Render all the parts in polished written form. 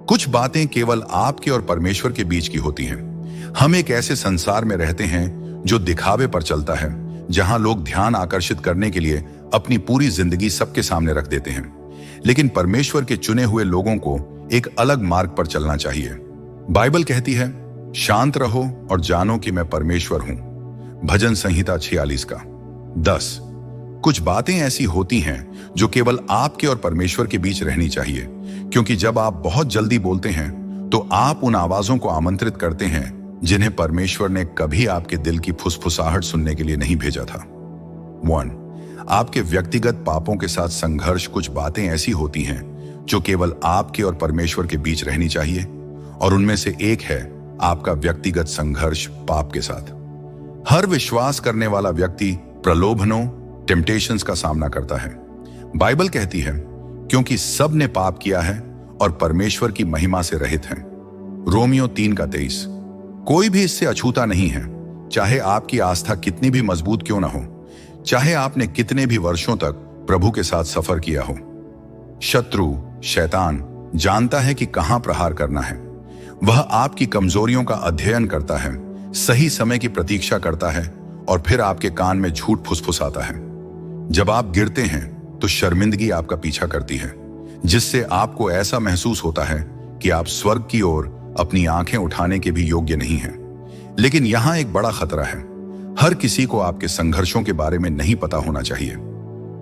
कुछ बातें केवल आपके और परमेश्वर के बीच की होती हैं। हम एक ऐसे संसार में रहते हैं जो दिखावे पर चलता है, जहां लोग ध्यान आकर्षित करने के लिए अपनी पूरी जिंदगी सबके सामने रख देते हैं। लेकिन परमेश्वर के चुने हुए लोगों को एक अलग मार्ग पर चलना चाहिए। बाइबल कहती है, शांत रहो और जानो कि मैं परमेश्वर हूं। भजन संहिता 46 का 10। कुछ बातें ऐसी होती हैं जो केवल आपके और परमेश्वर के बीच रहनी चाहिए, क्योंकि जब आप बहुत जल्दी बोलते हैं तो आप उन आवाजों को आमंत्रित करते हैं जिन्हें परमेश्वर ने कभी आपके दिल की फुसफुसाहट सुनने के लिए नहीं भेजा था। 1. आपके व्यक्तिगत पापों के साथ संघर्ष। कुछ बातें ऐसी होती हैं जो केवल आपके और परमेश्वर के बीच रहनी चाहिए, और उनमें से एक है आपका व्यक्तिगत संघर्ष पाप के साथ। हर विश्वास करने वाला व्यक्ति प्रलोभनों, टेम्पटेशंस का सामना करता है। बाइबल कहती है, क्योंकि सब ने पाप किया है और परमेश्वर की महिमा से रहित हैं। रोमियो 3 का 23। कोई भी इससे अछूता नहीं है, चाहे आपकी आस्था कितनी भी मजबूत क्यों ना हो, चाहे आपने कितने भी वर्षों तक प्रभु के साथ सफर किया हो। शत्रु शैतान जानता है कि कहां प्रहार करना है। वह आपकी कमजोरियों का अध्ययन करता है, सही समय की प्रतीक्षा करता है और फिर आपके कान में झूठ फुसफुसाता है। जब आप गिरते हैं तो शर्मिंदगी आपका पीछा करती है, जिससे आपको ऐसा महसूस होता है कि आप स्वर्ग की ओर अपनी आंखें उठाने के भी योग्य नहीं हैं। लेकिन यहां एक बड़ा खतरा है। हर किसी को आपके संघर्षों के बारे में नहीं पता होना चाहिए।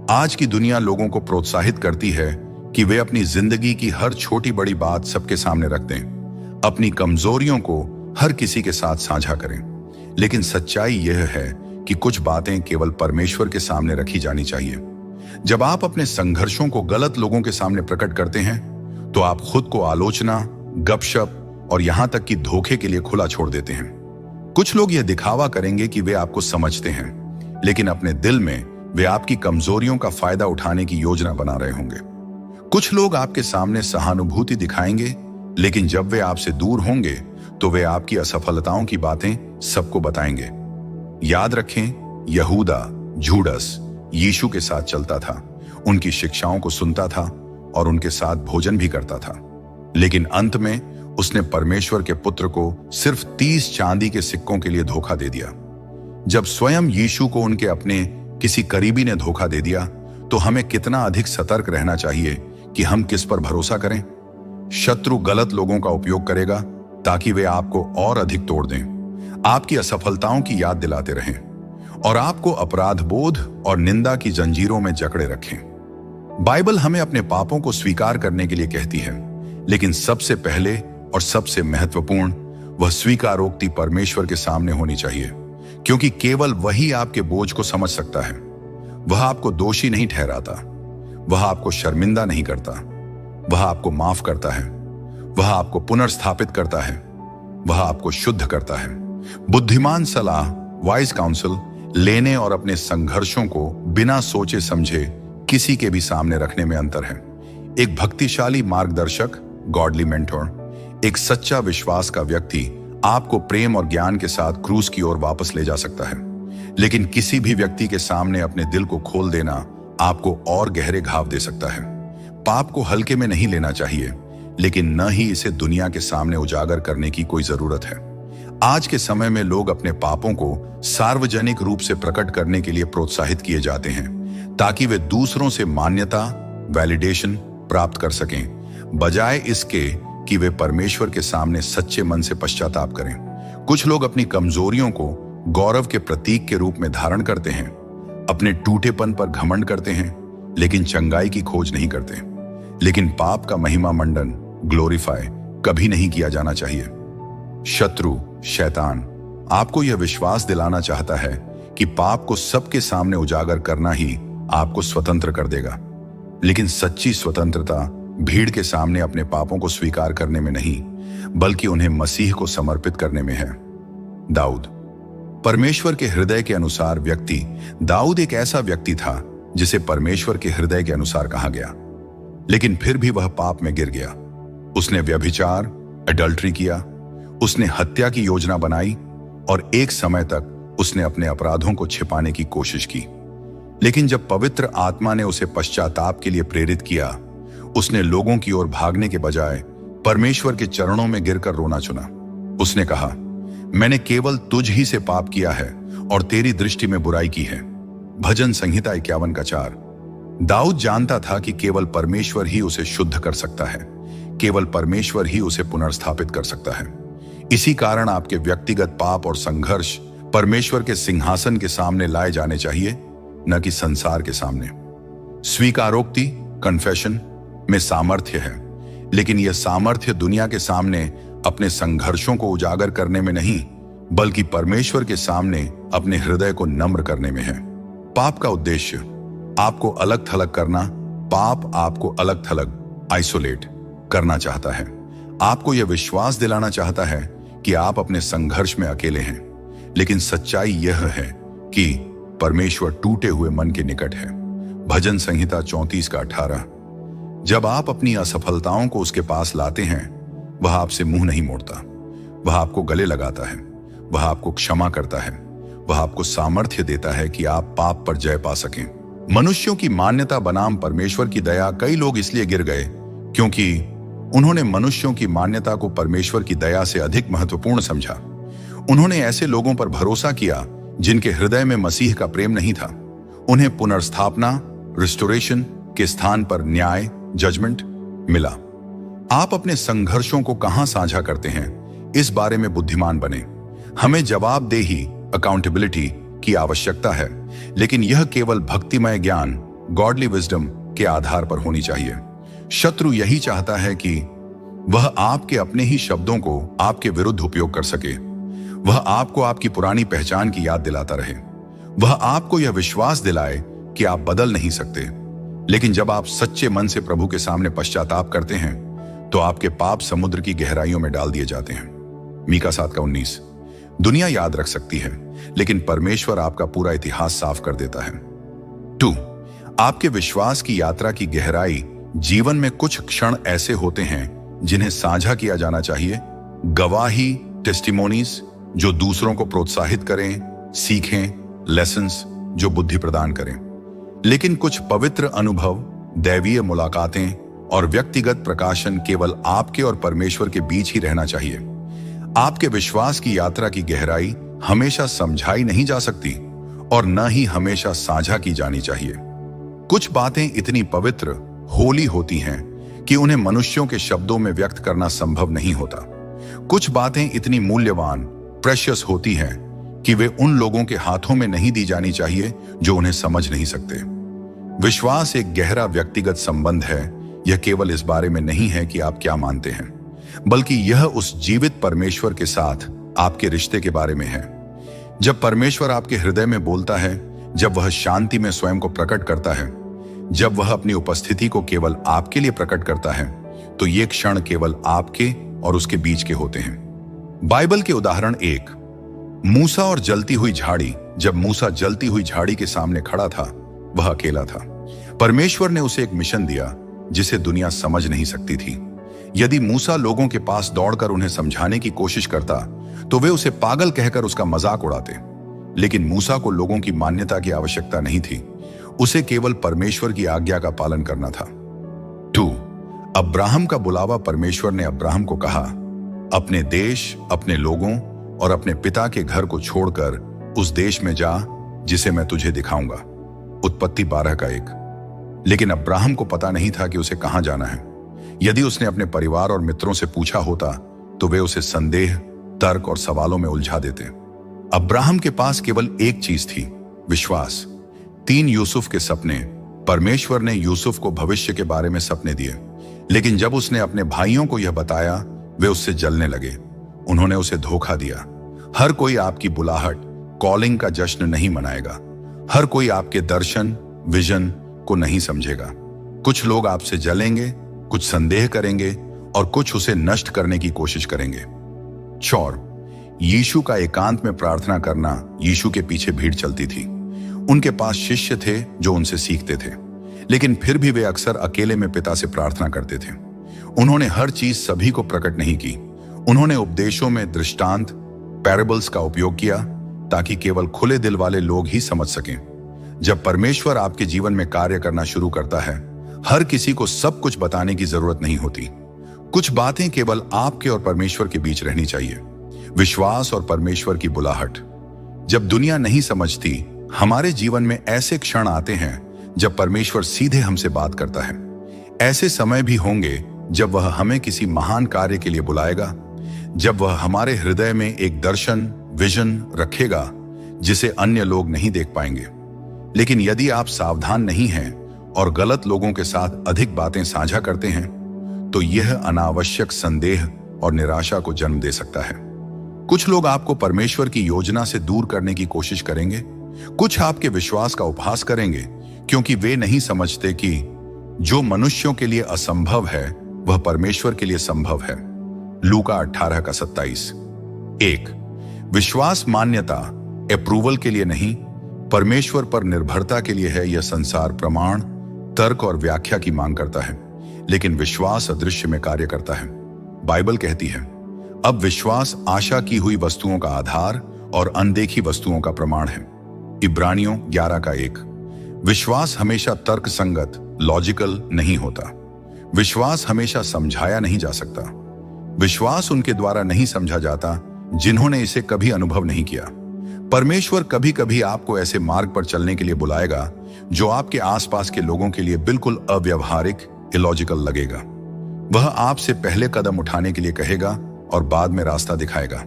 आज की दुनिया लोगों को प्रोत्साहित करती है कि वे अपनी जिंदगी की हर छोटी बड़ी बात सबके सामने रख दें, अपनी कमजोरियों को हर किसी के साथ साझा करें। लेकिन सच्चाई यह है कि कुछ बातें केवल परमेश्वर के सामने रखी जानी चाहिए। जब आप अपने संघर्षों को गलत लोगों के सामने प्रकट करते हैं तो आप खुद को आलोचना, गपशप और यहां तक कि धोखे के लिए खुला छोड़ देते हैं। कुछ लोग यह दिखावा करेंगे कि वे आपको समझते हैं, लेकिन अपने दिल में वे आपकी कमजोरियों का फायदा उठाने की योजना बना रहे होंगे। कुछ लोग आपके सामने सहानुभूति दिखाएंगे, लेकिन जब वे आपसे दूर होंगे तो वे आपकी असफलताओं की बातें सबको बताएंगे। याद रखें, यहूदा जूडस यीशु के साथ चलता था, उनकी शिक्षाओं को सुनता था और उनके साथ भोजन भी करता था, लेकिन अंत में उसने परमेश्वर के पुत्र को सिर्फ 30 चांदी के सिक्कों के लिए धोखा दे दिया। जब स्वयं यीशु को उनके अपने किसी करीबी ने धोखा दे दिया तो हमें कितना अधिक सतर्क रहना चाहिए कि हम किस पर भरोसा करें। शत्रु गलत लोगों का उपयोग करेगा ताकि वे आपको और अधिक तोड़ दें, आपकी असफलताओं की याद दिलाते रहें और आपको अपराध बोध और निंदा की जंजीरों में जकड़े रखें। बाइबल हमें अपने पापों को स्वीकार करने के लिए कहती है, लेकिन सबसे पहले और सबसे महत्वपूर्ण वह स्वीकारोक्ति परमेश्वर के सामने होनी चाहिए, क्योंकि केवल वही आपके बोझ को समझ सकता है। वह आपको दोषी नहीं ठहराता, वह आपको शर्मिंदा नहीं करता, वह आपको माफ करता है, वह आपको पुनर्स्थापित करता है, वह आपको शुद्ध करता है। बुद्धिमान सलाह, वाइज काउंसिल लेने और अपने संघर्षों को बिना सोचे समझे किसी के भी सामने रखने में अंतर है। एक भक्तिशाली मार्गदर्शक, गॉडली मेंटोर, एक सच्चा विश्वास का व्यक्ति आपको प्रेम और ज्ञान के साथ क्रूज की ओर वापस ले जा सकता है, लेकिन किसी भी व्यक्ति के सामने अपने दिल को खोल देना आपको और गहरे घाव दे सकता है। पाप को हल्के में नहीं लेना चाहिए, लेकिन न ही इसे दुनिया के सामने उजागर करने की कोई जरूरत है। आज के समय में लोग अपने पापों को सार्वजनिक रूप से प्रकट करने के लिए प्रोत्साहित किए जाते हैं ताकि वे दूसरों से मान्यता, वैलिडेशन प्राप्त कर सकें, बजाय इसके कि वे परमेश्वर के सामने सच्चे मन से पश्चाताप करें। कुछ लोग अपनी कमजोरियों को गौरव के प्रतीक के रूप में धारण करते हैं, अपने टूटेपन पर घमंड करते हैं, लेकिन चंगाई की खोज नहीं करते। लेकिन पाप का महिमा मंडन, ग्लोरीफाई कभी नहीं किया जाना चाहिए। शत्रु शैतान आपको यह विश्वास दिलाना चाहता है कि पाप को सबके सामने उजागर करना ही आपको स्वतंत्र कर देगा, लेकिन सच्ची स्वतंत्रता भीड़ के सामने अपने पापों को स्वीकार करने में नहीं, बल्कि उन्हें मसीह को समर्पित करने में है। दाऊद, परमेश्वर के हृदय के अनुसार व्यक्ति। दाऊद एक ऐसा व्यक्ति था जिसे परमेश्वर के हृदय के अनुसार कहा गया, लेकिन फिर भी वह पाप में गिर गया। उसने व्यभिचार, एडल्ट्री किया, उसने हत्या की योजना बनाई और एक समय तक उसने अपने अपराधों को छिपाने की कोशिश की। लेकिन जब पवित्र आत्मा ने उसे पश्चाताप के लिए प्रेरित किया, उसने लोगों की ओर भागने के बजाय परमेश्वर के चरणों में गिरकर रोना चुना। उसने कहा, मैंने केवल तुझ ही से पाप किया है और तेरी दृष्टि में बुराई की है। भजन संहिता 51 का 4। दाऊद जानता था कि केवल परमेश्वर ही उसे शुद्ध कर सकता है, केवल परमेश्वर ही उसे पुनर्स्थापित कर सकता है। इसी कारण आपके व्यक्तिगत पाप और संघर्ष परमेश्वर के सिंहासन के सामने लाए जाने चाहिए, न कि संसार के सामने। स्वीकारोक्ति कन्फेशन में सामर्थ्य है, लेकिन यह सामर्थ्य दुनिया के सामने अपने संघर्षों को उजागर करने में नहीं, बल्कि परमेश्वर के सामने अपने हृदय को नम्र करने में है। पाप का उद्देश्य आपको अलग थलग करना। पाप आपको अलग थलग आइसोलेट करना चाहता है। आपको यह विश्वास दिलाना चाहता है कि आप अपने संघर्ष में अकेले हैं, लेकिन सच्चाई यह है कि परमेश्वर टूटे हुए मन के निकट है। भजन संहिता 34 का 18। जब आप अपनी असफलताओं को उसके पास लाते हैं, वह आपसे मुंह नहीं मोड़ता। वह आपको गले लगाता है, वह आपको क्षमा करता है, वह आपको सामर्थ्य देता है कि आप पाप पर जय पा सकें। मनुष्यों की मान्यता बनाम परमेश्वर की दया। कई लोग इसलिए गिर गए क्योंकि उन्होंने मनुष्यों की मान्यता को परमेश्वर की दया से अधिक महत्वपूर्ण समझा। उन्होंने ऐसे लोगों पर भरोसा किया जिनके हृदय में मसीह का प्रेम नहीं था। उन्हें पुनर्स्थापना रिस्टोरेशन के स्थान पर न्याय जजमेंट मिला। आप अपने संघर्षों को कहां साझा करते हैं, इस बारे में बुद्धिमान बने। हमें जवाबदेही अकाउंटेबिलिटी की आवश्यकता है, लेकिन यह केवल भक्तिमय ज्ञान गॉडली विजडम के आधार पर होनी चाहिए। शत्रु यही चाहता है कि वह आपके अपने ही शब्दों को आपके विरुद्ध उपयोग कर सके। वह आपको आपकी पुरानी पहचान की याद दिलाता रहे। वह आपको यह विश्वास दिलाए कि आप बदल नहीं सकते। लेकिन जब आप सच्चे मन से प्रभु के सामने पश्चाताप करते हैं, तो आपके पाप समुद्र की गहराइयों में डाल दिए जाते हैं। मीका 7 का 19। दुनिया याद रख सकती है, लेकिन परमेश्वर आपका पूरा इतिहास साफ कर देता है। 2. आपके विश्वास की यात्रा की गहराई। जीवन में कुछ क्षण ऐसे होते हैं जिन्हें साझा किया जाना चाहिए। गवाही टेस्टिमोनीज जो दूसरों को प्रोत्साहित करें, सीखें, लेसन्स जो बुद्धि प्रदान करें। लेकिन कुछ पवित्र अनुभव, दैवीय मुलाकातें और व्यक्तिगत प्रकाशन केवल आपके और परमेश्वर के बीच ही रहना चाहिए। आपके विश्वास की यात्रा की गहराई हमेशा समझाई नहीं जा सकती और न ही हमेशा साझा की जानी चाहिए। कुछ बातें इतनी पवित्र होली होती हैं कि उन्हें मनुष्यों के शब्दों में व्यक्त करना संभव नहीं होता। कुछ बातें इतनी मूल्यवान प्रेशियस होती हैं कि वे उन लोगों के हाथों में नहीं दी जानी चाहिए जो उन्हें समझ नहीं सकते। विश्वास एक गहरा व्यक्तिगत संबंध है। यह केवल इस बारे में नहीं है कि आप क्या मानते हैं, बल्कि यह उस जीवित परमेश्वर के साथ आपके रिश्ते के बारे में है। जब परमेश्वर आपके हृदय में बोलता है, जब वह शांति में स्वयं को प्रकट करता है, जब वह अपनी उपस्थिति को केवल आपके लिए प्रकट करता है, तो ये क्षण केवल आपके और उसके बीच के होते हैं। बाइबल के उदाहरण 1, मूसा और जलती हुई झाड़ी। जब मूसा जलती हुई झाड़ी के सामने खड़ा था, वह अकेला था। परमेश्वर ने उसे एक मिशन दिया जिसे दुनिया समझ नहीं सकती थी। यदि मूसा लोगों के पास दौड़कर उन्हें समझाने की कोशिश करता, तो वे उसे पागल कहकर उसका मजाक उड़ाते। लेकिन मूसा को लोगों की मान्यता की आवश्यकता नहीं थी। उसे केवल परमेश्वर की आज्ञा का पालन करना था। 2. अब्राहम का बुलावा। परमेश्वर ने अब्राहम को कहा, अपने देश, अपने लोगों और अपने पिता के घर को छोड़कर उस देश में जा जिसे मैं तुझे दिखाऊंगा। उत्पत्ति 12 का 1। लेकिन अब्राहम को पता नहीं था कि उसे कहां जाना है। यदि उसने अपने परिवार और मित्रों से पूछा होता, तो वे उसे संदेह, तर्क और सवालों में उलझा देते। अब्राहम के पास केवल एक चीज थी, विश्वास। 3 यूसुफ के सपने। परमेश्वर ने यूसुफ को भविष्य के बारे में सपने दिए, लेकिन जब उसने अपने भाइयों को यह बताया, वे उससे जलने लगे। उन्होंने उसे धोखा दिया। हर कोई आपकी बुलाहट, कॉलिंग का जश्न नहीं मनाएगा। हर कोई आपके दर्शन, विजन को नहीं समझेगा। कुछ लोग आपसे जलेंगे, कुछ संदेह करेंगे और कुछ उसे नष्ट करने की कोशिश करेंगे। 4. यीशु का एकांत में प्रार्थना करना। यीशु के पीछे भीड़ चलती थी। उनके पास शिष्य थे जो उनसे सीखते थे, लेकिन फिर भी वे अक्सर अकेले में पिता से प्रार्थना करते थे। उन्होंने हर चीज सभी को प्रकट नहीं की। उन्होंने उपदेशों में दृष्टांत, पैराबल्स का उपयोग किया ताकि केवल खुले दिल वाले लोग ही समझ सकें। जब परमेश्वर आपके जीवन में कार्य करना शुरू करता है, हर किसी को सब कुछ बताने की जरूरत नहीं होती। कुछ बातें केवल आपके और परमेश्वर के बीच रहनी चाहिए। विश्वास और परमेश्वर की बुलाहट। जब दुनिया नहीं समझती, हमारे जीवन में ऐसे क्षण आते हैं जब परमेश्वर सीधे हमसे बात करता है। ऐसे समय भी होंगे जब वह हमें किसी महान कार्य के लिए बुलाएगा, जब वह हमारे हृदय में एक दर्शन, विजन रखेगा जिसे अन्य लोग नहीं देख पाएंगे। लेकिन यदि आप सावधान नहीं हैं और गलत लोगों के साथ अधिक बातें साझा करते हैं, तो यह अनावश्यक संदेह और निराशा को जन्म दे सकता है। कुछ लोग आपको परमेश्वर की योजना से दूर करने की कोशिश करेंगे। कुछ आपके विश्वास का उपहास करेंगे क्योंकि वे नहीं समझते कि जो मनुष्यों के लिए असंभव है वह परमेश्वर के लिए संभव है। लूका 18:27। 1. विश्वास मान्यता अप्रूवल के लिए नहीं, परमेश्वर पर निर्भरता के लिए है। यह संसार प्रमाण, तर्क और व्याख्या की मांग करता है, लेकिन विश्वास अदृश्य में कार्य करता है। बाइबल कहती है, अब विश्वास आशा की हुई वस्तुओं का आधार और अनदेखी वस्तुओं का प्रमाण है। इब्रानियों 11:1। विश्वास हमेशा तर्क संगत, लॉजिकल नहीं होता। विश्वास हमेशा समझाया नहीं जा सकता। विश्वास उनके द्वारा नहीं समझा जाता जिन्होंने इसे कभी अनुभव नहीं किया। परमेश्वर कभी कभी आपको ऐसे मार्ग पर चलने के लिए बुलाएगा जो आपके आसपास के लोगों के लिए बिल्कुल अव्यवहारिक, इलॉजिकल लगेगा। वह आपसे पहले कदम उठाने के लिए कहेगा और बाद में रास्ता दिखाएगा।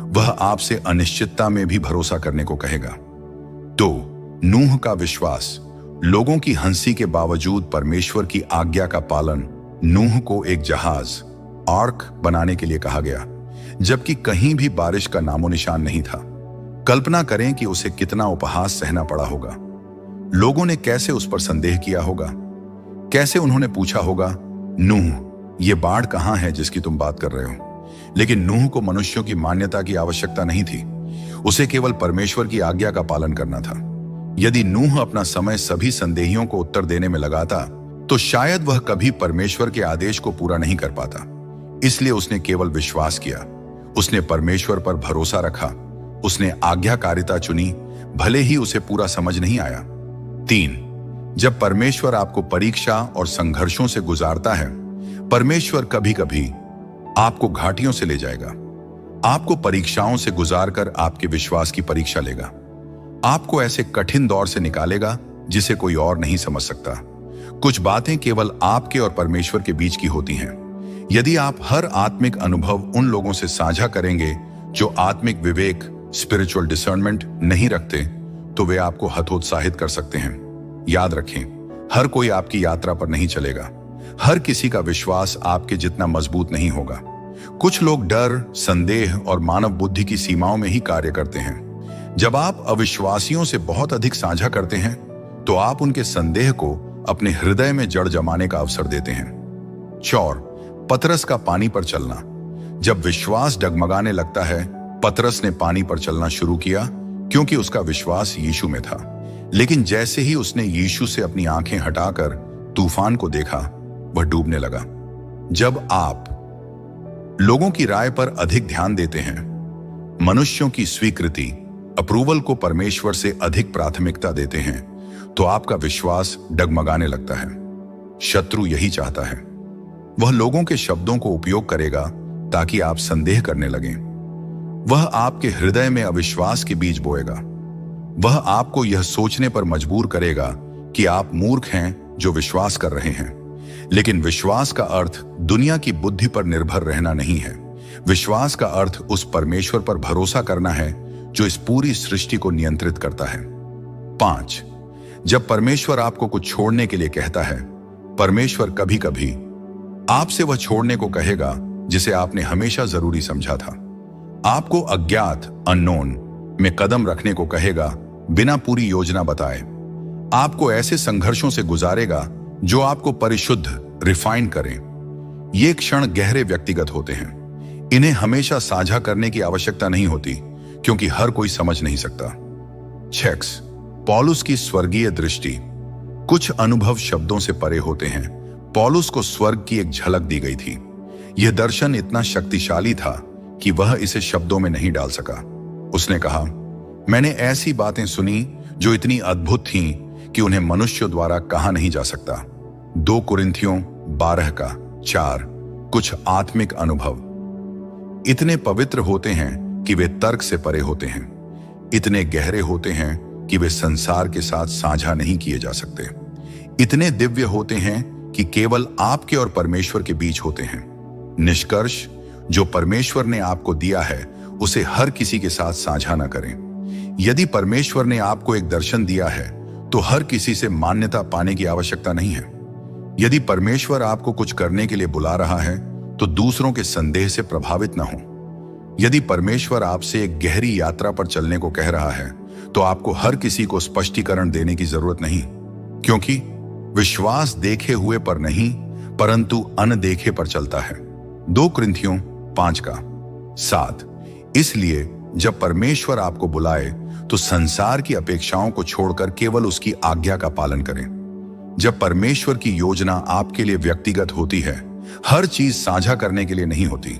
वह आपसे अनिश्चितता में भी भरोसा करने को कहेगा। 2. नूह का विश्वास। लोगों की हंसी के बावजूद परमेश्वर की आज्ञा का पालन। नूह को एक जहाज, आर्क बनाने के लिए कहा गया, जबकि कहीं भी बारिश का नामो निशान नहीं था। कल्पना करें कि उसे कितना उपहास सहना पड़ा होगा। लोगों ने कैसे उस पर संदेह किया होगा। कैसे उन्होंने पूछा होगा, नूह, ये बाढ़ कहां है जिसकी तुम बात कर रहे हो। लेकिन नूह को मनुष्यों की मान्यता की आवश्यकता नहीं थी। उसे केवल परमेश्वर की आज्ञा का पालन करना था। यदि नूह अपना समय सभी संदेहियों को उत्तर देने में लगाता, तो शायद वह कभी परमेश्वर के आदेश को पूरा नहीं कर पाता। इसलिए उसने केवल विश्वास किया। उसने परमेश्वर पर भरोसा रखा। उसने आज्ञाकारिता चुनी, भले ही उसे पूरा समझ नहीं आया। 3. जब परमेश्वर आपको परीक्षा और संघर्षों से गुजारता है, परमेश्वर कभी कभी आपको घाटियों से ले जाएगा। आपको परीक्षाओं से गुजारकर आपके विश्वास की परीक्षा लेगा। आपको ऐसे कठिन दौर से निकालेगा जिसे कोई और नहीं समझ सकता। कुछ बातें केवल आपके और परमेश्वर के बीच की होती हैं। यदि आप हर आत्मिक अनुभव उन लोगों से साझा करेंगे जो आत्मिक विवेक, स्पिरिचुअल डिसर्नमेंट नहीं रखते, तो वे आपको हतोत्साहित कर सकते हैं। याद रखें, हर कोई आपकी यात्रा पर नहीं चलेगा। हर किसी का विश्वास आपके जितना मजबूत नहीं होगा। कुछ लोग डर, संदेह और मानव बुद्धि की सीमाओं में ही कार्य करते हैं। जब आप अविश्वासियों से बहुत अधिक साझा करते हैं, तो आप उनके संदेह को अपने हृदय में जड़ जमाने का अवसर देते हैं। 4. पतरस का पानी पर चलना। जब विश्वास डगमगाने लगता है, पतरस ने पानी पर चलना शुरू किया क्योंकि उसका विश्वास यीशु में था। लेकिन जैसे ही उसने यीशु से अपनी आंखें हटाकर तूफान को देखा, वह डूबने लगा। जब आप लोगों की राय पर अधिक ध्यान देते हैं, मनुष्यों की स्वीकृति, अप्रूवल को परमेश्वर से अधिक प्राथमिकता देते हैं, तो आपका विश्वास डगमगाने लगता है। शत्रु यही चाहता है। वह लोगों के शब्दों को उपयोग करेगा ताकि आप संदेह करने लगें। वह आपके हृदय में अविश्वास के बीज बोएगा। वह आपको यह सोचने पर मजबूर करेगा कि आप मूर्ख हैं जो विश्वास कर रहे हैं। लेकिन विश्वास का अर्थ दुनिया की बुद्धि पर निर्भर रहना नहीं है। विश्वास का अर्थ उस परमेश्वर पर भरोसा करना है जो इस पूरी सृष्टि को नियंत्रित करता है। 5. जब परमेश्वर आपको कुछ छोड़ने के लिए कहता है, परमेश्वर कभी कभी आपसे वह छोड़ने को कहेगा जिसे आपने हमेशा जरूरी समझा था। आपको अज्ञात, अननोन में कदम रखने को कहेगा बिना पूरी योजना बताए। आपको ऐसे संघर्षों से गुजारेगा जो आपको परिशुद्ध, रिफाइन करें। ये क्षण गहरे व्यक्तिगत होते हैं। इन्हें हमेशा साझा करने की आवश्यकता नहीं होती क्योंकि हर कोई समझ नहीं सकता। 6. पौलुस की स्वर्गीय दृष्टि। कुछ अनुभव शब्दों से परे होते हैं। पौलुस को स्वर्ग की एक झलक दी गई थी। यह दर्शन इतना शक्तिशाली था कि वह इसे शब्दों में नहीं डाल सका। उसने कहा, मैंने ऐसी बातें सुनी जो इतनी अद्भुत थीं कि उन्हें मनुष्यों द्वारा कहा नहीं जा सकता। 2 कुरिन्थियों 12:4। कुछ आत्मिक अनुभव इतने पवित्र होते हैं कि वे तर्क से परे होते हैं, इतने गहरे होते हैं कि वे संसार के साथ साझा नहीं किए जा सकते, इतने दिव्य होते हैं कि केवल आपके और परमेश्वर के बीच होते हैं। निष्कर्ष, जो परमेश्वर ने आपको दिया है उसे हर किसी के साथ साझा न करें। यदि परमेश्वर ने आपको एक दर्शन दिया है तो हर किसी से मान्यता पाने की आवश्यकता नहीं है। यदि परमेश्वर आपको कुछ करने के लिए बुला रहा है तो दूसरों के संदेह से प्रभावित न हो। यदि परमेश्वर आपसे एक गहरी यात्रा पर चलने को कह रहा है तो आपको हर किसी को स्पष्टीकरण देने की जरूरत नहीं, क्योंकि विश्वास देखे हुए पर नहीं परंतु अनदेखे पर चलता है। 2 कुरिन्थियों 5:7। इसलिए जब परमेश्वर आपको बुलाए तो संसार की अपेक्षाओं को छोड़कर केवल उसकी आज्ञा का पालन करें। जब परमेश्वर की योजना आपके लिए व्यक्तिगत होती है, हर चीज साझा करने के लिए नहीं होती।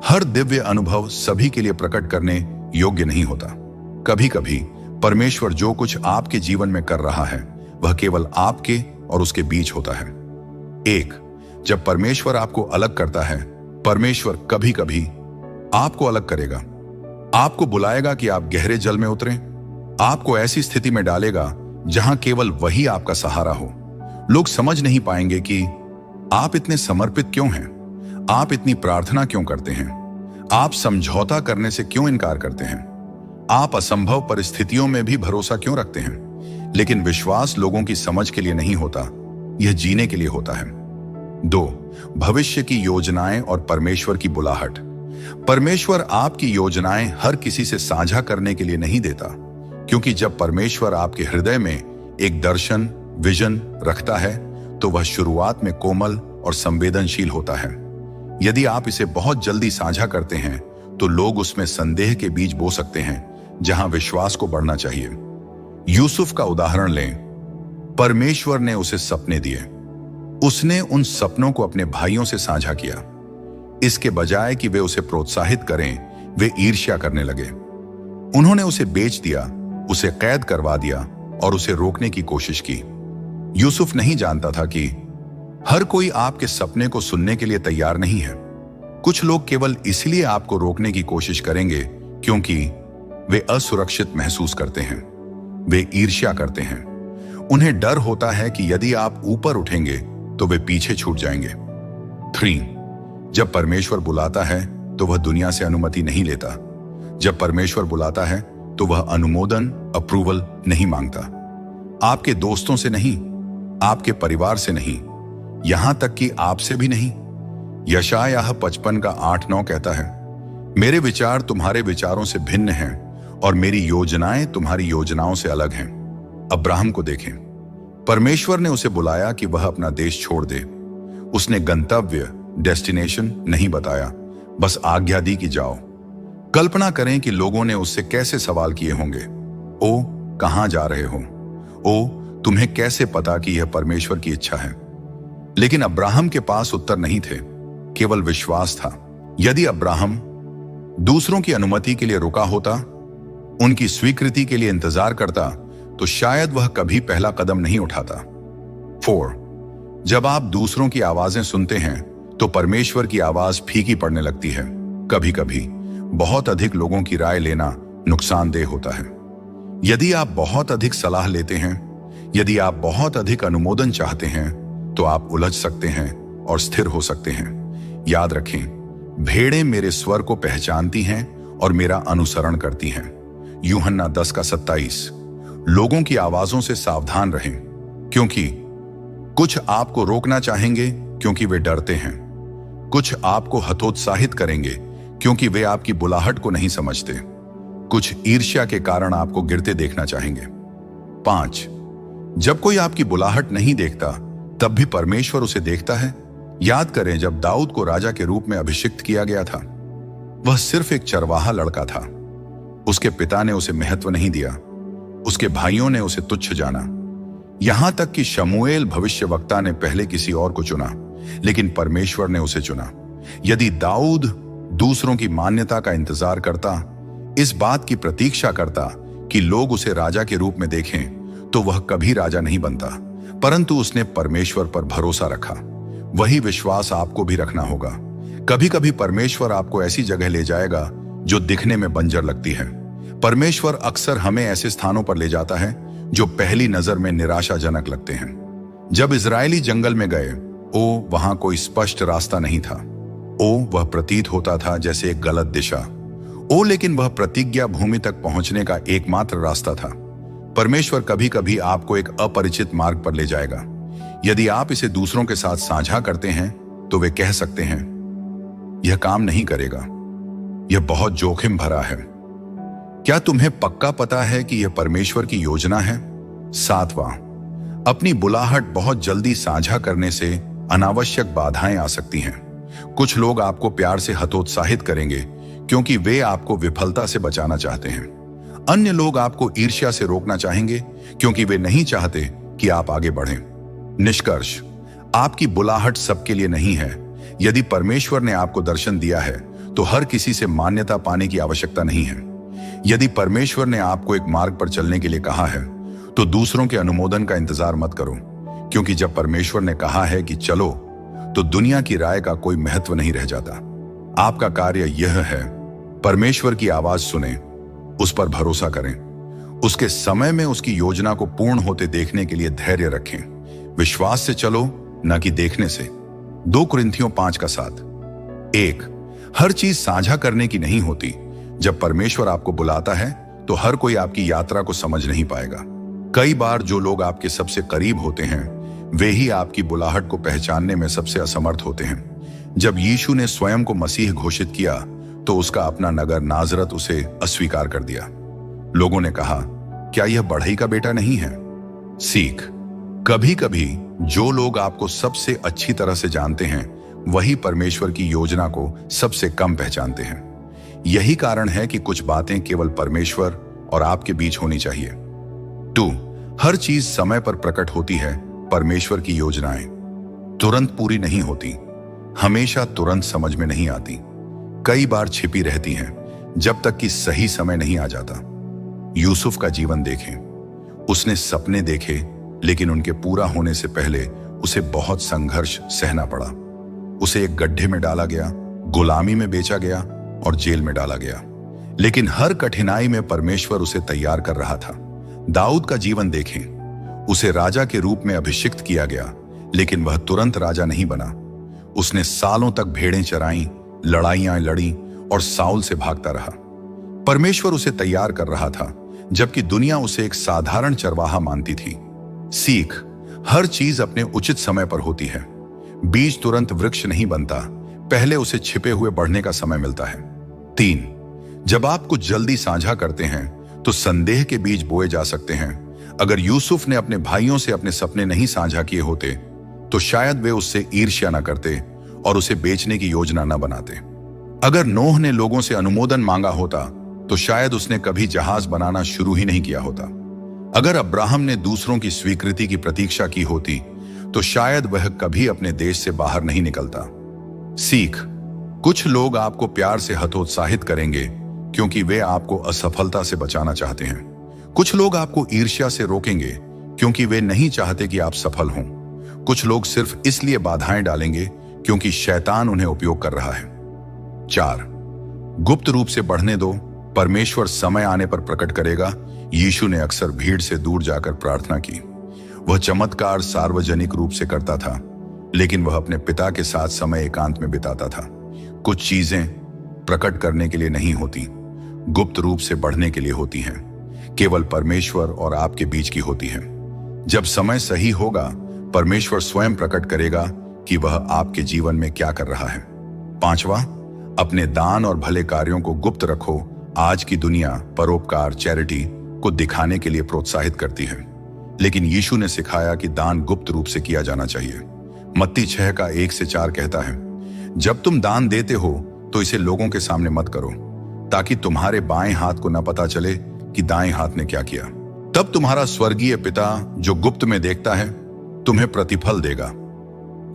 हर दिव्य अनुभव सभी के लिए प्रकट करने योग्य नहीं होता। कभी कभी परमेश्वर जो कुछ आपके जीवन में कर रहा है वह केवल आपके और उसके बीच होता है। 1, जब परमेश्वर आपको अलग करता है, परमेश्वर कभी कभी आपको अलग करेगा। आपको बुलाएगा कि आप गहरे जल में उतरें, आपको ऐसी स्थिति में डालेगा जहां केवल वही आपका सहारा हो। लोग समझ नहीं पाएंगे कि आप इतने समर्पित क्यों हैं, आप इतनी प्रार्थना क्यों करते हैं, आप समझौता करने से क्यों इनकार करते हैं, आप असंभव परिस्थितियों में भी भरोसा क्यों रखते हैं। लेकिन विश्वास लोगों की समझ के लिए नहीं होता, यह जीने के लिए होता है। 2, भविष्य की योजनाएं और परमेश्वर की बुलाहट। परमेश्वर आपकी योजनाएं हर किसी से साझा करने के लिए नहीं देता, क्योंकि जब परमेश्वर आपके हृदय में एक दर्शन, विजन रखता है तो वह शुरुआत में कोमल और संवेदनशील होता है। यदि आप इसे बहुत जल्दी साझा करते हैं तो लोग उसमें संदेह के बीज बो सकते हैं जहां विश्वास को बढ़ना चाहिए। यूसुफ का उदाहरण लें। परमेश्वर ने उसे सपने दिए, उसने उन सपनों को अपने भाइयों से साझा किया। इसके बजाय कि वे उसे प्रोत्साहित करें, वे ईर्ष्या करने लगे। उन्होंने उसे बेच दिया, उसे कैद करवा दिया और उसे रोकने की कोशिश की। यूसुफ नहीं जानता था कि हर कोई आपके सपने को सुनने के लिए तैयार नहीं है। कुछ लोग केवल इसलिए आपको रोकने की कोशिश करेंगे क्योंकि वे असुरक्षित महसूस करते हैं, वे ईर्ष्या करते हैं। उन्हें डर होता है कि यदि आप ऊपर उठेंगे तो वे पीछे छूट जाएंगे। 3, जब परमेश्वर बुलाता है तो वह दुनिया से अनुमति नहीं लेता। जब परमेश्वर बुलाता है तो वह अनुमोदन, अप्रूवल नहीं मांगता। आपके दोस्तों से नहीं, आपके परिवार से नहीं, यहां तक कि आपसे भी नहीं। यशायाह 55:8-9 कहता है, मेरे विचार तुम्हारे विचारों से भिन्न हैं और मेरी योजनाएं तुम्हारी योजनाओं से अलग हैं। अब्राहम को देखें, परमेश्वर ने उसे बुलाया कि वह अपना देश छोड़ दे। उसने गंतव्य, डेस्टिनेशन नहीं बताया, बस आज्ञा दी कि जाओ। कल्पना करें कि लोगों ने उससे कैसे सवाल किए होंगे, ओ कहां जा रहे हो, ओ तुम्हें कैसे पता कि यह परमेश्वर की इच्छा है। लेकिन अब्राहम के पास उत्तर नहीं थे, केवल विश्वास था। यदि अब्राहम दूसरों की अनुमति के लिए रुका होता, उनकी स्वीकृति के लिए इंतजार करता, तो शायद वह कभी पहला कदम नहीं उठाता। 4, जब आप दूसरों की आवाजें सुनते हैं तो परमेश्वर की आवाज फीकी पड़ने लगती है। कभी कभी बहुत अधिक लोगों की राय लेना नुकसानदेह होता है। यदि आप बहुत अधिक सलाह लेते हैं, यदि आप बहुत अधिक अनुमोदन चाहते हैं तो आप उलझ सकते हैं और स्थिर हो सकते हैं। याद रखें, भेड़ें मेरे स्वर को पहचानती हैं और मेरा अनुसरण करती हैं। यूहन्ना 10:27। लोगों की आवाजों से सावधान रहें, क्योंकि कुछ आपको रोकना चाहेंगे क्योंकि वे डरते हैं, कुछ आपको हतोत्साहित करेंगे क्योंकि वे आपकी बुलाहट को नहीं समझते, कुछ ईर्ष्या के कारण आपको गिरते देखना चाहेंगे। 5, जब कोई आपकी बुलाहट नहीं देखता तब भी परमेश्वर उसे देखता है। याद करें, जब दाऊद को राजा के रूप में अभिषिक्त किया गया था, वह सिर्फ एक चरवाहा लड़का था। उसके पिता ने उसे महत्व नहीं दिया, उसके भाइयों ने उसे तुच्छ जाना। यहां तक कि शमूएल भविष्यवक्ता ने पहले किसी और को चुना, लेकिन परमेश्वर ने उसे चुना। यदि दाऊद दूसरों की मान्यता का इंतजार करता, इस बात की प्रतीक्षा करता कि लोग उसे राजा के रूप में देखें, तो वह कभी राजा नहीं बनता। परंतु उसने परमेश्वर पर भरोसा रखा। वही विश्वास आपको भी रखना होगा। कभी कभी परमेश्वर आपको ऐसी जगह ले जाएगा जो दिखने में बंजर लगती है। परमेश्वर अक्सर हमें ऐसे स्थानों पर ले जाता है जो पहली नजर में निराशाजनक लगते हैं। जब इजरायली जंगल में गए, वहां कोई स्पष्ट रास्ता नहीं था। वह प्रतीत होता था जैसे एक गलत दिशा। लेकिन वह प्रतिज्ञा भूमि तक पहुंचने का एकमात्र रास्ता था। परमेश्वर कभी कभी आपको एक अपरिचित मार्ग पर ले जाएगा। यदि आप इसे दूसरों के साथ साझा करते हैं तो वे कह सकते हैं, यह काम नहीं करेगा, यह बहुत जोखिम भरा है। क्या तुम्हें पक्का पता है कि यह परमेश्वर की योजना है? 7वां, अपनी बुलाहट बहुत जल्दी साझा करने से अनावश्यक बाधाएं आ सकती हैं। कुछ लोग आपको प्यार से हतोत्साहित करेंगे क्योंकि वे आपको विफलता से बचाना चाहते हैं। अन्य लोग आपको ईर्ष्या से रोकना चाहेंगे क्योंकि वे नहीं चाहते कि आप आगे बढ़ें। निष्कर्ष, आपकी बुलाहट सबके लिए नहीं है। यदि परमेश्वर ने आपको दर्शन दिया है तो हर किसी से मान्यता पाने की आवश्यकता नहीं है। यदि परमेश्वर ने आपको एक मार्ग पर चलने के लिए कहा है तो दूसरों के अनुमोदन का इंतजार मत करो, क्योंकि जब परमेश्वर ने कहा है कि चलो, तो दुनिया की राय का कोई महत्व नहीं रह जाता। आपका कार्य यह है, परमेश्वर की आवाज सुने, उस पर भरोसा करें, उसके समय में उसकी योजना को पूर्ण होते देखने के लिए धैर्य रखें। विश्वास से चलो, न कि देखने से। 2 कुरिन्थियों 5:7। 1, हर चीज साझा करने की नहीं होती। जब परमेश्वर आपको बुलाता है तो हर कोई आपकी यात्रा को समझ नहीं पाएगा। कई बार जो लोग आपके सबसे करीब होते हैं वे ही आपकी बुलाहट को पहचानने में सबसे असमर्थ होते हैं। जब यीशु ने स्वयं को मसीह घोषित किया तो उसका अपना नगर नाजरत उसे अस्वीकार कर दिया। लोगों ने कहा, क्या यह बढ़ई का बेटा नहीं है? सीख, कभी कभी जो लोग आपको सबसे अच्छी तरह से जानते हैं वही परमेश्वर की योजना को सबसे कम पहचानते हैं। यही कारण है कि कुछ बातें केवल परमेश्वर और आपके बीच होनी चाहिए। 2, हर चीज समय पर प्रकट होती है। परमेश्वर की योजनाएं तुरंत पूरी नहीं होती, हमेशा तुरंत समझ में नहीं आती, कई बार छिपी रहती हैं जब तक कि सही समय नहीं आ जाता। यूसुफ का जीवन देखें, उसने सपने देखे लेकिन उनके पूरा होने से पहले उसे बहुत संघर्ष सहना पड़ा। उसे एक गड्ढे में डाला गया, गुलामी में बेचा गया और जेल में डाला गया, लेकिन हर कठिनाई में परमेश्वर उसे तैयार कर रहा था। दाऊद का जीवन देखें, उसे राजा के रूप में अभिषिक्त किया गया लेकिन वह तुरंत राजा नहीं बना। उसने सालों तक भेड़ें चराई, लड़ाइयां लड़ी और साउल से भागता रहा। परमेश्वर उसे तैयार कर रहा था जबकि दुनिया उसे एक साधारण चरवाहा मानती थी। सीख, हर चीज अपने उचित समय पर होती है। बीज तुरंत वृक्ष नहीं बनता, पहले उसे छिपे हुए बढ़ने का समय मिलता है। 3, जब आप कुछ जल्दी साझा करते हैं तो संदेह के बीज बोए जा सकते हैं। अगर यूसुफ ने अपने भाइयों से अपने सपने नहीं साझा किए होते तो शायद वे उससे ईर्ष्या न करते और उसे बेचने की योजना न बनाते। अगर नोह ने लोगों से अनुमोदन मांगा होता तो शायद उसने कभी जहाज बनाना शुरू ही नहीं किया होता। अगर अब्राहम ने दूसरों की स्वीकृति की प्रतीक्षा की होती तो शायद वह कभी अपने देश से बाहर नहीं निकलता। सीख, कुछ लोग आपको प्यार से हतोत्साहित करेंगे क्योंकि वे आपको असफलता से बचाना चाहते हैं। कुछ लोग आपको ईर्ष्या से रोकेंगे क्योंकि वे नहीं चाहते कि आप सफल हों। कुछ लोग सिर्फ इसलिए बाधाएं डालेंगे क्योंकि शैतान उन्हें उपयोग कर रहा है। 4, गुप्त रूप से बढ़ने दो, परमेश्वर समय आने पर प्रकट करेगा। यीशु ने अक्सर भीड़ से दूर जाकर प्रार्थना की। वह चमत्कार सार्वजनिक रूप से करता था लेकिन वह अपने पिता के साथ समय एकांत में बिताता था। कुछ चीजें प्रकट करने के लिए नहीं होती, गुप्त रूप से बढ़ने के लिए होती हैं। केवल परमेश्वर और आपके बीच की होती है। जब समय सही होगा परमेश्वर स्वयं प्रकट करेगा कि वह आपके जीवन में क्या कर रहा है। 5वां, अपने दान और भले कार्यों को गुप्त रखो। आज की दुनिया परोपकार, चैरिटी को दिखाने के लिए प्रोत्साहित करती है, लेकिन यीशु ने सिखाया कि दान गुप्त रूप से किया जाना चाहिए। मत्ती 6:1-4 कहता है, जब तुम दान देते हो तो इसे लोगों के सामने मत करो ताकि तुम्हारे बाएं हाथ को न पता चले कि दाएं हाथ ने क्या किया। तब तुम्हारा स्वर्गीय पिता जो गुप्त में देखता है तुम्हें प्रतिफल देगा।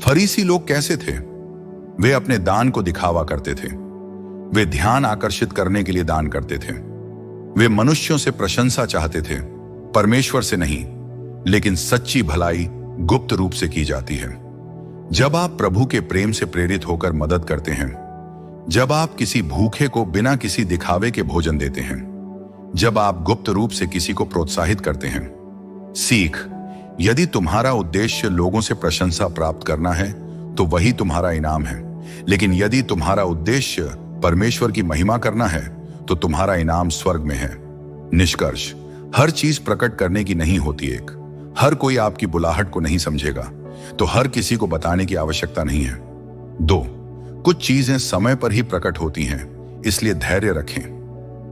फरीसी लोग कैसे थे? वे अपने दान को दिखावा करते थे। वे ध्यान आकर्षित करने के लिए दान करते थे। वे मनुष्यों से प्रशंसा चाहते थे, परमेश्वर से नहीं। लेकिन सच्ची भलाई गुप्त रूप से की जाती है। जब आप प्रभु के प्रेम से प्रेरित होकर मदद करते हैं, जब आप किसी भूखे को बिना किसी दिखावे के भोजन देते हैं, जब आप गुप्त रूप से किसी को प्रोत्साहित करते हैं। सीख, यदि तुम्हारा उद्देश्य लोगों से प्रशंसा प्राप्त करना है तो वही तुम्हारा इनाम है, लेकिन यदि तुम्हारा उद्देश्य परमेश्वर की महिमा करना है तो तुम्हारा इनाम स्वर्ग में है। निष्कर्ष, हर चीज प्रकट करने की नहीं होती। हर कोई आपकी बुलाहट को नहीं समझेगा, तो हर किसी को बताने की आवश्यकता नहीं है। 2, कुछ चीजें समय पर ही प्रकट होती हैं, इसलिए धैर्य रखें।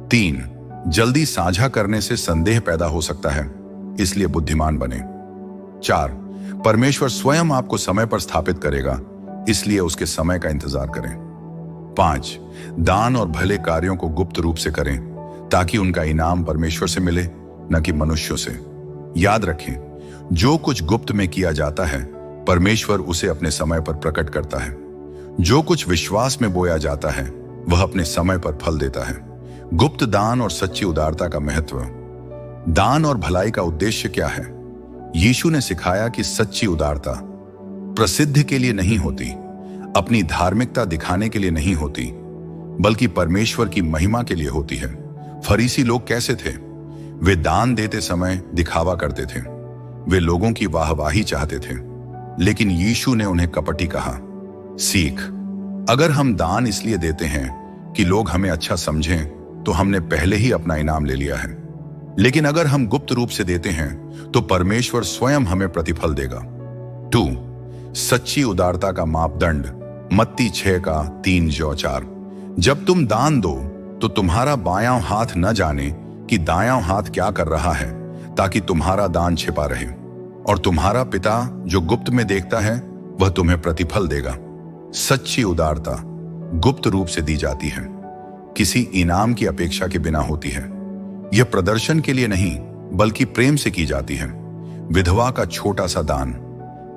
3, जल्दी साझा करने से संदेह पैदा हो सकता है, इसलिए बुद्धिमान बने। 4, परमेश्वर स्वयं आपको समय पर स्थापित करेगा, इसलिए उसके समय का इंतजार करें। 5, दान और भले कार्यों को गुप्त रूप से करें ताकि उनका इनाम परमेश्वर से मिले, न कि मनुष्यों से। याद रखें, जो कुछ गुप्त में किया जाता है परमेश्वर उसे अपने समय पर प्रकट करता है। जो कुछ विश्वास में बोया जाता है वह अपने समय पर फल देता है। गुप्त दान और सच्ची उदारता का महत्व। दान और भलाई का उद्देश्य क्या है? यीशु ने सिखाया कि सच्ची उदारता प्रसिद्धि के लिए नहीं होती, अपनी धार्मिकता दिखाने के लिए नहीं होती, बल्कि परमेश्वर की महिमा के लिए होती है। फरीसी लोग कैसे थे? वे दान देते समय दिखावा करते थे, वे लोगों की वाहवाही चाहते थे, लेकिन यीशु ने उन्हें कपटी कहा। सीख, अगर हम दान इसलिए देते हैं कि लोग हमें अच्छा समझें तो हमने पहले ही अपना इनाम ले लिया है, लेकिन अगर हम गुप्त रूप से देते हैं तो परमेश्वर स्वयं हमें प्रतिफल देगा। 2, सच्ची उदारता का मापदंड। मत्ती 6:3-4। जब तुम दान दो तो तुम्हारा बायां हाथ न जाने कि दायां हाथ क्या कर रहा है, ताकि तुम्हारा दान छिपा रहे, और तुम्हारा पिता जो गुप्त में देखता है वह तुम्हें प्रतिफल देगा। सच्ची उदारता गुप्त रूप से दी जाती है, किसी इनाम की अपेक्षा के बिना होती है। यह प्रदर्शन के लिए नहीं बल्कि प्रेम से की जाती है। विधवा का छोटा सा दान।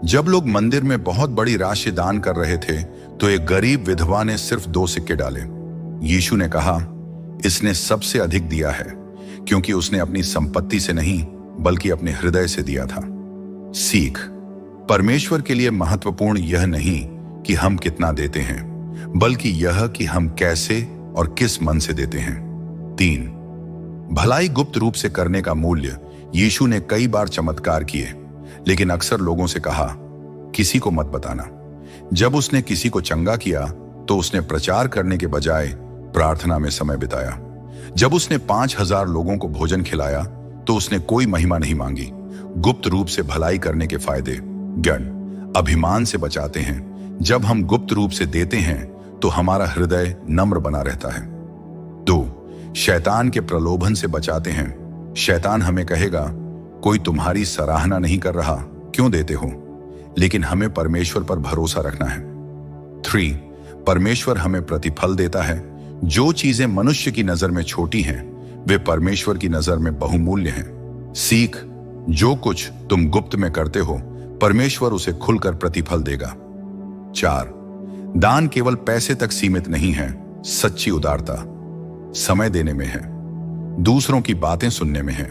जब लोग मंदिर में बहुत बड़ी राशि दान कर रहे थे तो एक गरीब विधवा ने सिर्फ 2 सिक्के डाले। यीशु ने कहा, इसने सबसे अधिक दिया है, क्योंकि उसने अपनी संपत्ति से नहीं बल्कि अपने हृदय से दिया था। सीख, परमेश्वर के लिए महत्वपूर्ण यह नहीं कि हम कितना देते हैं, बल्कि यह कि हम कैसे और किस मन से देते हैं। 3, भलाई गुप्त रूप से करने का मूल्य। यीशु ने कई बार चमत्कार किए, लेकिन अक्सर लोगों से कहा, किसी को मत बताना। जब उसने किसी को चंगा किया तो उसने प्रचार करने के बजाय प्रार्थना में समय बिताया। जब उसने 5000 लोगों को भोजन खिलाया तो उसने कोई महिमा नहीं मांगी। गुप्त रूप से भलाई करने के फायदे। गण अभिमान से बचाते हैं। जब हम गुप्त रूप से देते हैं तो हमारा हृदय नम्र बना रहता है। 2, शैतान के प्रलोभन से बचाते हैं। शैतान हमें कहेगा, कोई तुम्हारी सराहना नहीं कर रहा, क्यों देते हो? लेकिन हमें परमेश्वर पर भरोसा रखना है। 3, परमेश्वर हमें प्रतिफल देता है। जो चीजें मनुष्य की नजर में छोटी हैं वे परमेश्वर की नजर में बहुमूल्य हैं। सीख, जो कुछ तुम गुप्त में करते हो परमेश्वर उसे खुलकर प्रतिफल देगा। 4, दान केवल पैसे तक सीमित नहीं है। सच्ची उदारता समय देने में है, दूसरों की बातें सुनने में है,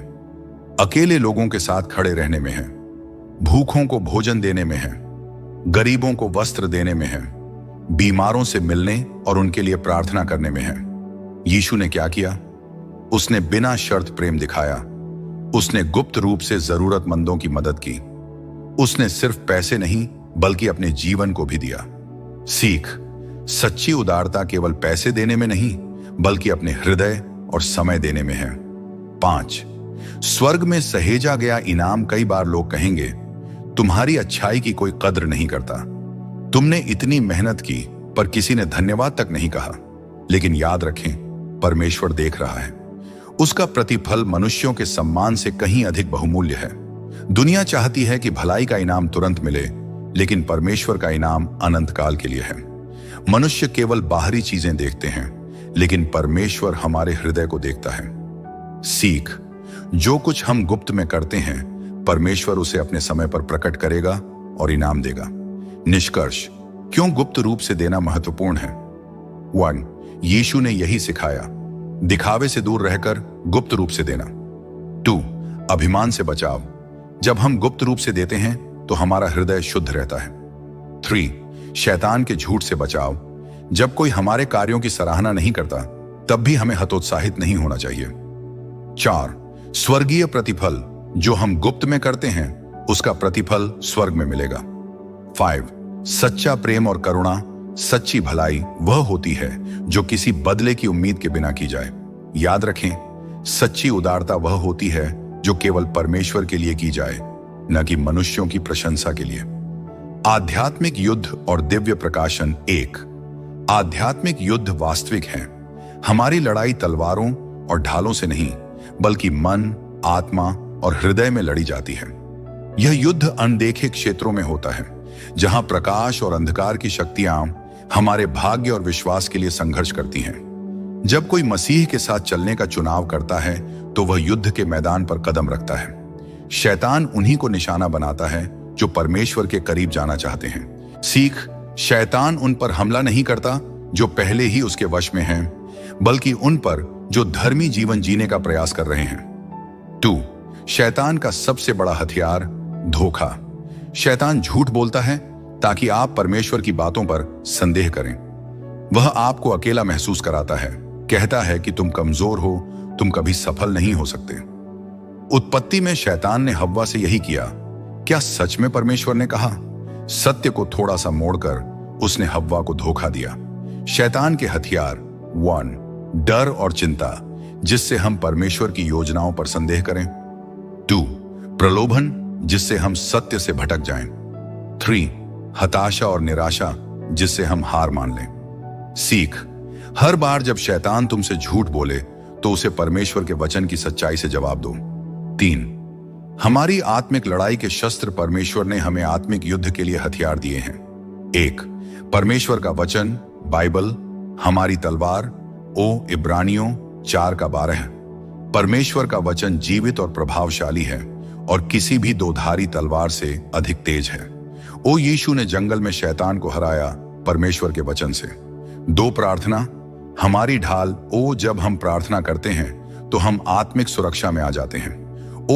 अकेले लोगों के साथ खड़े रहने में है, भूखों को भोजन देने में है, गरीबों को वस्त्र देने में है, बीमारों से मिलने और उनके लिए प्रार्थना करने में है। यीशु ने क्या किया? उसने बिना शर्त प्रेम दिखाया। उसने गुप्त रूप से जरूरतमंदों की मदद की। उसने सिर्फ पैसे नहीं बल्कि अपने जीवन को भी दिया। सीख, सच्ची उदारता केवल पैसे देने में नहीं बल्कि अपने हृदय और समय देने में है। 5, स्वर्ग में सहेजा गया इनाम। कई बार लोग कहेंगे, तुम्हारी अच्छाई की कोई कद्र नहीं करता, तुमने इतनी मेहनत की पर किसी ने धन्यवाद तक नहीं कहा। लेकिन याद रखें, परमेश्वर देख रहा है। उसका प्रतिफल मनुष्यों के सम्मान से कहीं अधिक बहुमूल्य है। दुनिया चाहती है कि भलाई का इनाम तुरंत मिले, लेकिन परमेश्वर का इनाम अनंत काल के लिए है। मनुष्य केवल बाहरी चीजें देखते हैं, लेकिन परमेश्वर हमारे हृदय को देखता है। सीख, जो कुछ हम गुप्त में करते हैं परमेश्वर उसे अपने समय पर प्रकट करेगा और इनाम देगा। निष्कर्ष, क्यों गुप्त रूप से देना महत्वपूर्ण है? 1, यीशु ने यही सिखाया, दिखावे से दूर रहकर गुप्त रूप से देना। 2, अभिमान से बचाव। जब हम गुप्त रूप से देते हैं तो हमारा हृदय शुद्ध रहता है। 3. शैतान के झूठ से बचाव। जब कोई हमारे कार्यों की सराहना नहीं करता तब भी हमें हतोत्साहित नहीं होना चाहिए। 4. स्वर्गीय प्रतिफल। जो हम गुप्त में करते हैं उसका प्रतिफल स्वर्ग में मिलेगा। 5. सच्चा प्रेम और करुणा। सच्ची भलाई वह होती है जो किसी बदले की उम्मीद के बिना की जाए। याद रखें, सच्ची उदारता वह होती है जो केवल परमेश्वर के लिए की जाए, न कि मनुष्यों की प्रशंसा के लिए। आध्यात्मिक युद्ध और दिव्य प्रकाशन। 1. आध्यात्मिक युद्ध वास्तविक है। हमारी लड़ाई तलवारों और ढालों से नहीं, बल्कि मन, आत्मा और हृदय में लड़ी जाती है। यह युद्ध अनदेखे क्षेत्रों में होता है, जहां प्रकाश और अंधकार की शक्तियां हमारे भाग्य और विश्वास के लिए संघर्ष करती हैं। जब कोई मसीह के साथ चलने का चुनाव करता है तो वह युद्ध के मैदान पर कदम रखता है। शैतान उन्हीं को निशाना बनाता है जो परमेश्वर के करीब जाना चाहते हैं। सीख, शैतान उन पर हमला नहीं करता जो पहले ही उसके वश में हैं, बल्कि उन पर जो धर्मी जीवन जीने का प्रयास कर रहे हैं। 2. शैतान का सबसे बड़ा हथियार धोखा। शैतान झूठ बोलता है ताकि आप परमेश्वर की बातों पर संदेह करें। वह आपको अकेला महसूस कराता है, कहता है कि तुम कमजोर हो, तुम कभी सफल नहीं हो सकते। उत्पत्ति में शैतान ने हव्वा से यही किया। क्या सच में परमेश्वर ने कहा? सत्य को थोड़ा सा मोड़कर उसने हव्वा को धोखा दिया। शैतान के हथियार। 1. डर और चिंता, जिससे हम परमेश्वर की योजनाओं पर संदेह करें। 2. प्रलोभन, जिससे हम सत्य से भटक जाएं। 3. हताशा और निराशा, जिससे हम हार मान लें। सीख, हर बार जब शैतान तुमसे झूठ बोले तो उसे परमेश्वर के वचन की सच्चाई से जवाब दो। 3. हमारी आत्मिक लड़ाई के शस्त्र। परमेश्वर ने हमें आत्मिक युद्ध के लिए हथियार दिए हैं। 1. परमेश्वर का वचन, बाइबल हमारी तलवार। इब्रानियों 4:12। परमेश्वर का वचन जीवित और प्रभावशाली है और किसी भी दोधारी तलवार से अधिक तेज है। यीशु ने जंगल में शैतान को हराया परमेश्वर के वचन से। 2. प्रार्थना, हमारी ढाल। जब हम प्रार्थना करते हैं तो हम आत्मिक सुरक्षा में आ जाते हैं।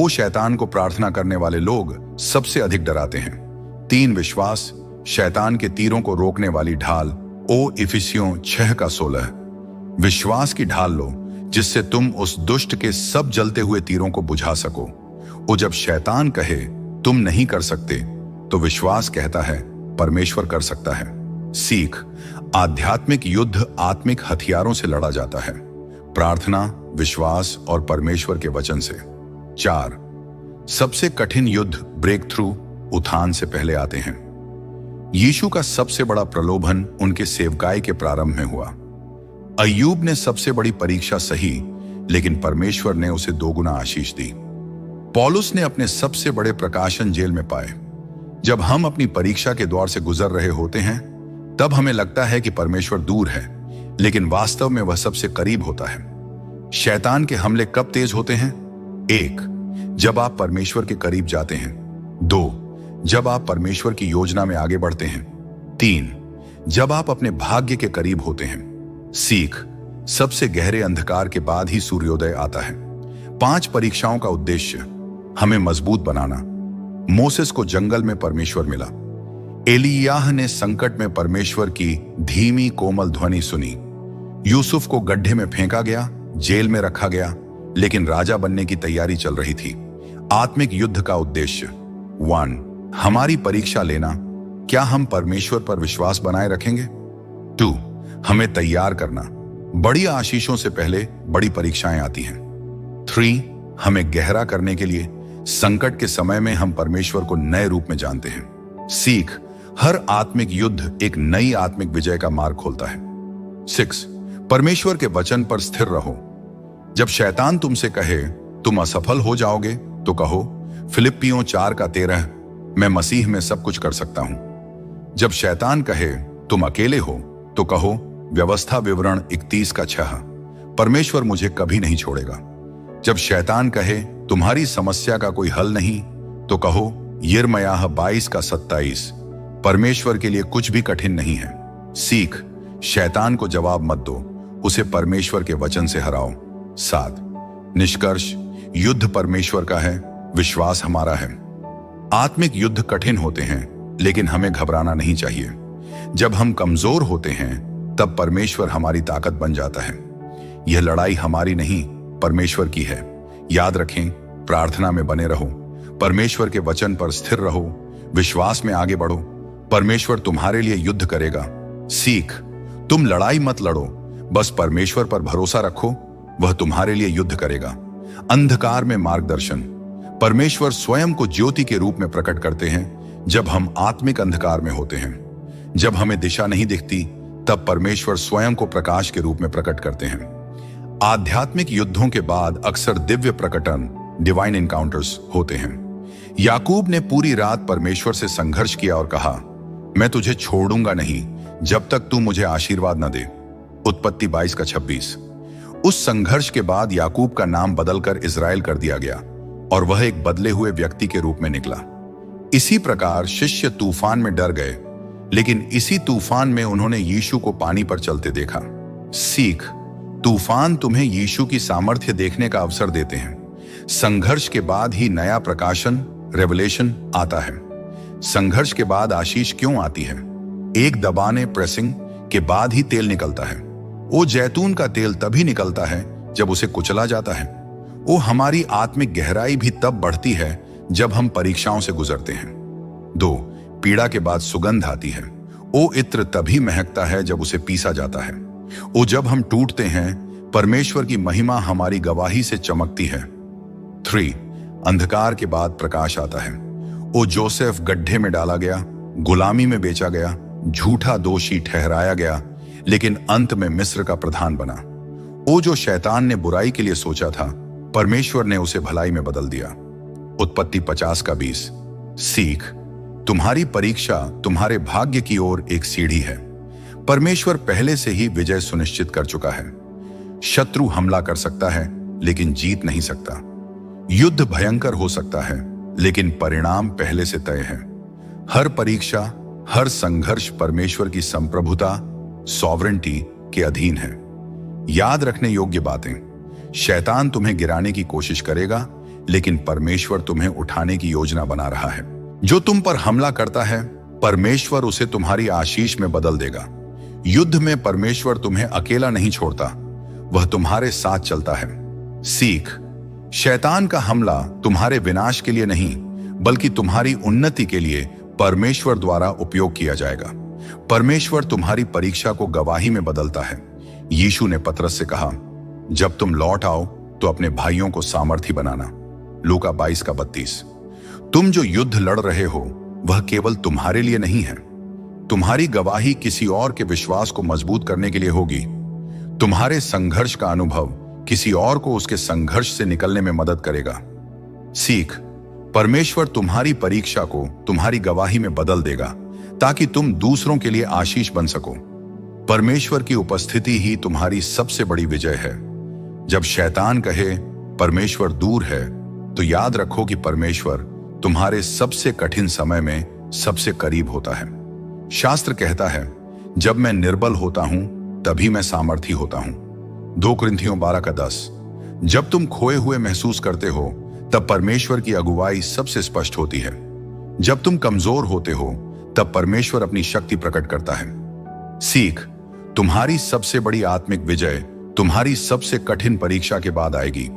शैतान को प्रार्थना करने वाले लोग सबसे अधिक डराते हैं। 3. विश्वास, शैतान के तीरों को रोकने वाली ढाल। इफिसियों 6:16। विश्वास की ढाल लो, जिससे तुम उस दुष्ट के सब जलते हुए तीरों को बुझा सको। जब शैतान कहे तुम नहीं कर सकते, तो विश्वास कहता है परमेश्वर कर सकता है। सीख, आध्यात्मिक युद्ध आत्मिक हथियारों से लड़ा जाता है। प्रार्थना, विश्वास और परमेश्वर के वचन से। 4. सबसे कठिन युद्ध ब्रेक थ्रू, उत्थान से पहले आते हैं। यीशु का सबसे बड़ा प्रलोभन उनके सेवकाई के प्रारंभ में हुआ। अय्यूब ने सबसे बड़ी परीक्षा सही, लेकिन परमेश्वर ने उसे 2 गुना आशीष दी। पौलुस ने अपने सबसे बड़े प्रकाशन जेल में पाए। जब हम अपनी परीक्षा के द्वार से गुजर रहे होते हैं तब हमें लगता है कि परमेश्वर दूर है, लेकिन वास्तव में वह सबसे करीब होता है। शैतान के हमले कब तेज होते हैं? 1. जब आप परमेश्वर के करीब जाते हैं। 2. जब आप परमेश्वर की योजना में आगे बढ़ते हैं। 3. जब आप अपने भाग्य के करीब होते हैं। सीख, सबसे गहरे अंधकार के बाद ही सूर्योदय आता है। 5 परीक्षाओं का उद्देश्य हमें मजबूत बनाना। मोसेस को जंगल में परमेश्वर मिला। एलियाह ने संकट में परमेश्वर की धीमी कोमल ध्वनि सुनी। यूसुफ को गड्ढे में फेंका गया, जेल में रखा गया, लेकिन राजा बनने की तैयारी चल रही थी। आत्मिक युद्ध का उद्देश्य। 1. हमारी परीक्षा लेना, क्या हम परमेश्वर पर विश्वास बनाए रखेंगे। 2. हमें तैयार करना, बड़ी आशीषों से पहले बड़ी परीक्षाएं आती हैं। 3. हमें गहरा करने के लिए, संकट के समय में हम परमेश्वर को नए रूप में जानते हैं। सीख, हर आत्मिक युद्ध एक नई आत्मिक विजय का मार्ग खोलता है। 6. परमेश्वर के वचन पर स्थिर रहो। जब शैतान तुमसे कहे तुम असफल हो जाओगे, तो कहो फिलिप्पियों 4:13, मैं मसीह में सब कुछ कर सकता हूं। जब शैतान कहे तुम अकेले हो, तो कहो व्यवस्था विवरण 31:6, परमेश्वर मुझे कभी नहीं छोड़ेगा। जब शैतान कहे तुम्हारी समस्या का कोई हल नहीं, तो कहो यिर्मयाह 22:27, परमेश्वर के लिए कुछ भी कठिन नहीं है। सीख, शैतान को जवाब मत दो, उसे परमेश्वर के वचन से हराओ। 7. निष्कर्ष, युद्ध परमेश्वर का है, विश्वास हमारा है। आत्मिक युद्ध कठिन होते हैं, लेकिन हमें घबराना नहीं चाहिए। जब हम कमजोर होते हैं तब परमेश्वर हमारी ताकत बन जाता है। यह लड़ाई हमारी नहीं, परमेश्वर की है। याद रखें, प्रार्थना में बने रहो, परमेश्वर के वचन पर स्थिर रहो, विश्वास में आगे बढ़ो। परमेश्वर तुम्हारे लिए युद्ध करेगा। सीख, तुम लड़ाई मत लड़ो, बस परमेश्वर पर भरोसा रखो, वह तुम्हारे लिए युद्ध करेगा। अंधकार में मार्गदर्शन। परमेश्वर स्वयं को ज्योति के रूप में प्रकट करते हैं जब हम आत्मिक अंधकार में होते हैं। जब हमें दिशा नहीं दिखती तब परमेश्वर स्वयं को प्रकाश के रूप में प्रकट करते हैं। आध्यात्मिक युद्धों के बाद अक्सर दिव्य प्रकटन, डिवाइन एनकाउंटर्स होते हैं। याकूब ने पूरी रात परमेश्वर से संघर्ष किया और कहा, मैं तुझे छोड़ूंगा नहीं जब तक तू मुझे आशीर्वाद न दे। उत्पत्ति 22:26। उस संघर्ष के बाद याकूब का नाम बदलकर इजराइल कर दिया गया और वह एक बदले हुए व्यक्ति के रूप में निकला। इसी प्रकार शिष्य तूफान में डर गए, लेकिन इसी तूफान में उन्होंने यीशु को पानी पर चलते देखा। सीख, तूफान तुम्हें यीशु की सामर्थ्य देखने का अवसर देते हैं। संघर्ष के बाद ही नया प्रकाशन, रेवलेशन आता है। संघर्ष के बाद आशीष क्यों आती है? एक दबाने, प्रेसिंग के बाद ही तेल निकलता है। वो जैतून का तेल तभी निकलता है जब उसे कुचला जाता है। वो हमारी आत्मिक गहराई भी तब बढ़ती है जब हम परीक्षाओं से गुजरते हैं। 2, पीड़ा के बाद सुगंध आती है। वो इत्र तभी महकता है जब उसे पीसा जाता है। वो जब हम टूटते हैं, परमेश्वर की महिमा हमारी गवाही से चमकती है। 3, अंधकार के बाद प्रकाश आता है। वो जोसेफ गड्ढे में डाला गया, गुलामी में बेचा गया, झूठा दोषी ठहराया गया, लेकिन अंत में मिस्र का प्रधान बना। वो जो शैतान ने बुराई के लिए सोचा था, परमेश्वर ने उसे भलाई में बदल दिया। उत्पत्ति 50:20। सीख, तुम्हारी परीक्षा तुम्हारे भाग्य की ओर एक सीढ़ी है। परमेश्वर पहले से ही विजय सुनिश्चित कर चुका है। शत्रु हमला कर सकता है लेकिन जीत नहीं सकता। युद्ध भयंकर हो सकता है लेकिन परिणाम पहले से तय है। हर परीक्षा, हर संघर्ष परमेश्वर की संप्रभुता, सॉवरेंटी के अधीन है। याद रखने योग्य बातें, शैतान तुम्हें गिराने की कोशिश करेगा, लेकिन परमेश्वर तुम्हें उठाने की योजना बना रहा है। जो तुम पर हमला करता है, परमेश्वर उसे तुम्हारी आशीष में बदल देगा। युद्ध में परमेश्वर तुम्हें अकेला नहीं छोड़ता, वह तुम्हारे साथ चलता है। सीख, शैतान का हमला तुम्हारे विनाश के लिए नहीं, बल्कि तुम्हारी उन्नति के लिए परमेश्वर द्वारा उपयोग किया जाएगा। परमेश्वर तुम्हारी परीक्षा को गवाही में बदलता है। यीशु ने पतरस से कहा, जब तुम लौट आओ तो अपने भाइयों को सामर्थी बनाना। लूका 22:32। तुम जो युद्ध लड़ रहे हो, वह केवल तुम्हारे लिए नहीं है। तुम्हारी गवाही किसी और के विश्वास को मजबूत करने के लिए होगी। तुम्हारे संघर्ष का अनुभव किसी और को उसके संघर्ष से निकलने में मदद करेगा। सीख, परमेश्वर तुम्हारी परीक्षा को तुम्हारी गवाही में बदल देगा ताकि तुम दूसरों के लिए आशीष बन सको। परमेश्वर की उपस्थिति ही तुम्हारी सबसे बड़ी विजय है। जब शैतान कहे परमेश्वर दूर है, तो याद रखो कि परमेश्वर तुम्हारे सबसे कठिन समय में सबसे करीब होता है। शास्त्र कहता है, जब मैं निर्बल होता हूं तभी मैं सामर्थी होता हूं। 2 कुरिन्थियों 12:10। जब तुम खोए हुए महसूस करते हो, तब परमेश्वर की अगुवाई सबसे स्पष्ट होती है। जब तुम कमजोर होते हो, तब परमेश्वर अपनी शक्ति प्रकट करता है। सीख, तुम्हारी सबसे बड़ी आत्मिक विजय तुम्हारी सबसे कठिन परीक्षा के बाद आएगी।